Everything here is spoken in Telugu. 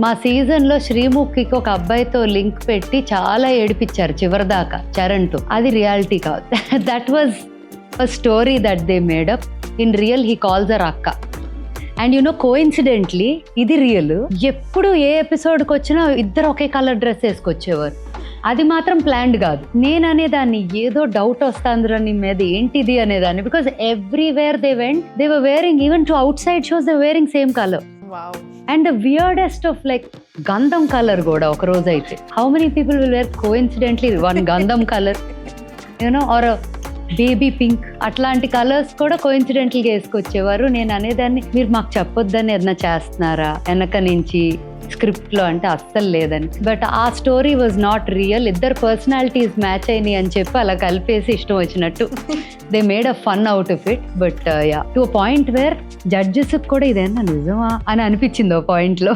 మా సీజన్లో శ్రీముఖికి ఒక అబ్బాయితో లింక్ పెట్టి చాలా ఏడిపించారు చివరిదాకా చరణ్తో. అది రియాలిటీ కాదు. That was a story that they made up. In real he calls our akka. And you know coincidentally ఇది రియల్. ఎప్పుడు ఏ ఎపిసోడ్కి వచ్చినా ఇద్దరు ఒకే కలర్ డ్రెస్ వేసుకొచ్చేవారు. అది మాత్రం ప్లాన్డ్ కాదు. నేను అనేదాన్ని ఏదో డౌట్ వస్తుందిరా నీ మీద ఏంటిది అనేదాన్ని. Because everywhere they went they were wearing, even to outside shows they wearing same colour. And the weirdest of like gandham colour కూడా ఒక రోజు అయితే. How many people will wear coincidentally one gandham colour, you know, or baby pink, అట్లాంటి కలర్స్ కూడా కోఇన్సిడెంటల్గా వేసుకొచ్చేవారు. నేను అనేదాన్ని మీరు మాకు చెప్పొద్దని ఏదైనా చేస్తున్నారా వెనక నుంచి స్క్రిప్ట్లో అంటే అస్సలు లేదని. బట్ ఆ స్టోరీ వాజ్ నాట్ రియల్. ఇద్దరు పర్సనాలిటీస్ మ్యాచ్ అయినాయి అని చెప్పి అలా కలిపేసి ఇష్టం వచ్చినట్టు they made a fun out of it. But yeah, to a point where judges కూడా ఇదేనా నిజమా అని అనిపించింది ఓ పాయింట్లో.